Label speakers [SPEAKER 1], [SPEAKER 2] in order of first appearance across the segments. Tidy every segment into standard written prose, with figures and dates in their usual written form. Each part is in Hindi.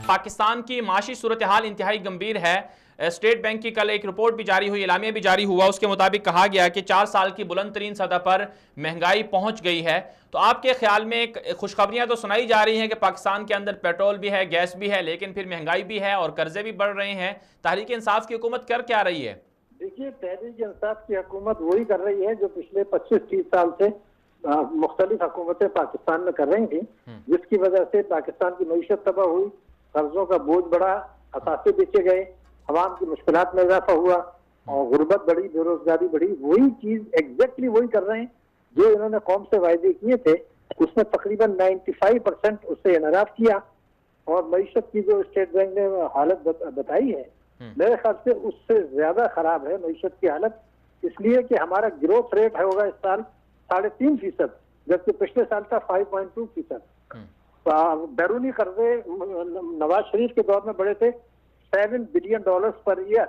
[SPEAKER 1] पाकिस्तान की माशी सूरत हाल इंतहाई गंभीर है। स्टेट बैंक की कल एक रिपोर्ट भी जारी हुई, एलामिया भी जारी हुआ, उसके मुताबिक कहा गया कि 4 साल की बुलंद तरीन सतह पर महंगाई पहुंच गई है। तो आपके ख्याल में खुशखबरियां तो सुनाई जा रही हैं कि पाकिस्तान के अंदर पेट्रोल भी है, गैस भी है, लेकिन फिर महंगाई भी है और कर्जे भी बढ़ रहे हैं। तहरीक इंसाफ की हुकूमत कर क्या रही है?
[SPEAKER 2] देखिए, तहरीक इंसाफ की हुकूमत वही कर रही है जो पिछले 25-30 साल से मुख्तलिफ हुकूमतें पाकिस्तान में कर रही थी, जिसकी वजह से पाकिस्तान की मईशत तबाह हुई, कर्जों का बोझ बढ़ा, असासे बेचे गए, अवाम की मुश्किलात में इजाफा हुआ और गुर्बत बढ़ी, बेरोजगारी बढ़ी। वही चीज एग्जैक्टली वही कर रहे हैं जो इन्होंने कौम से वायदे किए थे। उसमें तकरीबन 95% उससे इनराफ किया और मईशत की जो स्टेट बैंक ने हालत बताई है, मेरे ख्याल से उससे ज्यादा खराब है मईशत की हालत। इसलिए कि हमारा ग्रोथ रेट होगा इस साल 3.5%, जबकि पिछले साल था 5.2%। बैरूनी कर्जे नवाज शरीफ के दौर में बढ़े थे $7 बिलियन पर ईयर।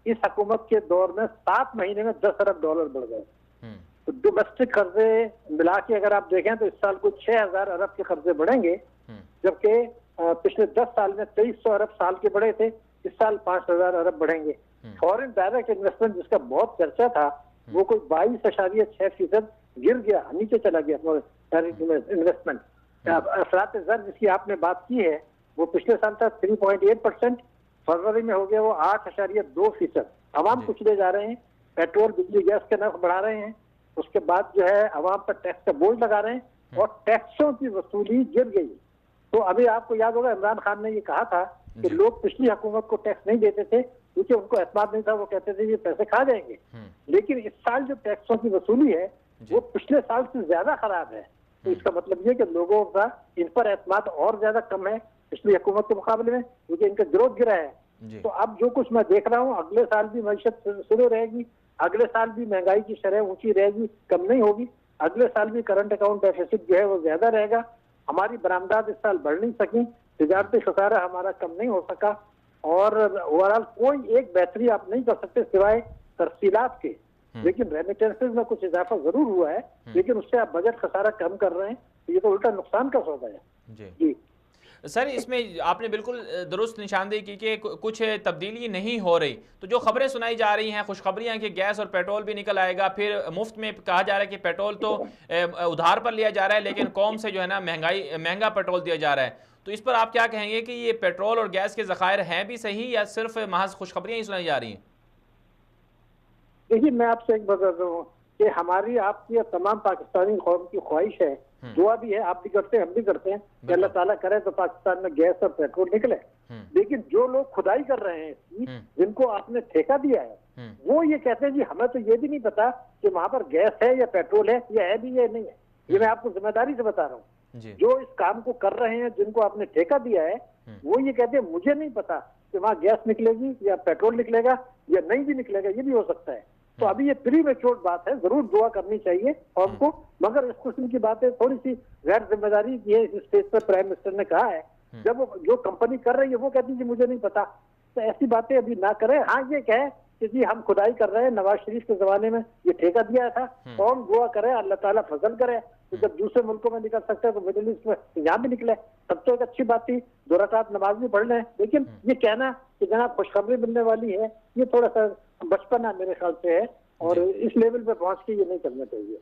[SPEAKER 2] इस हुकूमत के दौर में 7 महीने में $10 अरब बढ़ गए। तो डोमेस्टिक कर्जे मिला के अगर आप देखें तो इस साल कुछ 6,000 अरब के कर्जे बढ़ेंगे, जबकि पिछले 10 साल में 2300 अरब साल के बढ़े थे। इस साल 5,000 अरब बढ़ेंगे। फॉरेन डायरेक्ट इन्वेस्टमेंट जिसका बहुत चर्चा था, वो कोई 22.6% गिर गया, नीचे चला गया इन्वेस्टमेंट। अफरात ज़र जिसकी आपने बात की है, वो पिछले साल था 3.8%, फरवरी में हो गया वो 8.2%। अवाम कुचले जा रहे हैं, पेट्रोल बिजली गैस के नर्ख बढ़ा रहे हैं, उसके बाद जो है अवाम पर टैक्स का बोझ लगा रहे हैं और टैक्सों की वसूली गिर गई। तो अभी आपको याद होगा इमरान खान ने ये कहा था कि लोग पिछली हुकूमत को टैक्स नहीं देते थे क्योंकि उनको एतमाद नहीं था, वो कहते थे ये पैसे खा जाएंगे। लेकिन इस साल जो टैक्सों की वसूली है वो पिछले साल से ज्यादा खराब है। तो इसका मतलब ये कि लोगों का इन पर एतमाद और ज्यादा कम है पिछली हुकूमत के मुकाबले में, क्योंकि इनका ग्रोथ गिरा है। तो अब जो कुछ मैं देख रहा हूँ, अगले साल भी मईशत शुरू रहेगी, अगले साल भी महंगाई की शरह ऊंची रहेगी, कम नहीं होगी। अगले साल भी करंट अकाउंट डेफिसिट जो है वो ज्यादा रहेगा। हमारी बरामदात इस साल बढ़ नहीं सकी, तिजारती खसारा हमारा कम नहीं हो सका और ओवरऑल कोई एक बेहतरी आप नहीं कर सकते सिवाय तरसीलात के। लेकिन रेमिटेंसेज में कुछ इजाफा जरूर हुआ है, लेकिन उससे आप बजट खसारा कम कर रहे हैं, तो ये तो उल्टा नुकसान का सौदा है। जी
[SPEAKER 1] सर, इसमें आपने बिल्कुल दुरुस्त निशानदेही की कि कुछ तब्दीली नहीं हो रही। तो जो खबरें सुनाई जा रही हैं, खुशखबरियां कि गैस और पेट्रोल भी निकल आएगा, फिर मुफ्त में कहा जा रहा है कि पेट्रोल तो उधार पर लिया जा रहा है, लेकिन कौम से जो है ना महंगा पेट्रोल दिया जा रहा है। तो इस पर आप क्या कहेंगे कि ये पेट्रोल और गैस के ज़खायर हैं भी सही या सिर्फ महज खुशखबरियां ही सुनाई जा रही हैं?
[SPEAKER 2] देखिए, मैं आपसे एक बात बता हूँ कि हमारी आपकी और तमाम पाकिस्तानी कौम की ख्वाहिश है, दुआ भी है, आप भी करते हैं, हम भी करते हैं कि अल्लाह ताला करे तो पाकिस्तान में गैस और पेट्रोल निकले। लेकिन जो लोग खुदाई कर रहे हैं इसकी, जिनको आपने ठेका दिया है, वो ये कहते हैं जी हमें तो ये भी नहीं पता कि वहां पर गैस है या पेट्रोल है या है भी या नहीं है। ये मैं आपको जिम्मेदारी से बता रहा हूँ। जो इस काम को कर रहे हैं, जिनको आपने ठेका दिया है, वो ये कहते हैं मुझे नहीं पता कि वहां गैस निकलेगी या पेट्रोल निकलेगा या नहीं भी निकलेगा, ये भी हो सकता है। तो अभी ये प्रीमेच्योर बात है, जरूर दुआ करनी चाहिए हमको, मगर इस किस्म की बातें थोड़ी सी गैर जिम्मेदारी की है। इस स्टेज पर प्राइम मिनिस्टर ने कहा है, जब वो जो कंपनी कर रही है वो कहती है मुझे नहीं पता, तो ऐसी बातें अभी ना करें। हाँ, ये कहे कि जी हम खुदाई कर रहे हैं, नवाज शरीफ के जमाने में ये ठेका दिया था, कौन दुआ करे अल्लाह ताला फजल करे, तो जब दूसरे मुल्कों में निकल सकते हैं तो मिडिल ईस्ट में यहाँ भी निकले, तब तो एक अच्छी बात थी। 2 रकात नमाज भी पढ़ लें। लेकिन ये कहना कि जनाब खुशखबरी मिलने वाली है, ये थोड़ा सा बचपना मेरे ख्याल से है और इस लेवल पे पहुंच के ये नहीं करना चाहिए।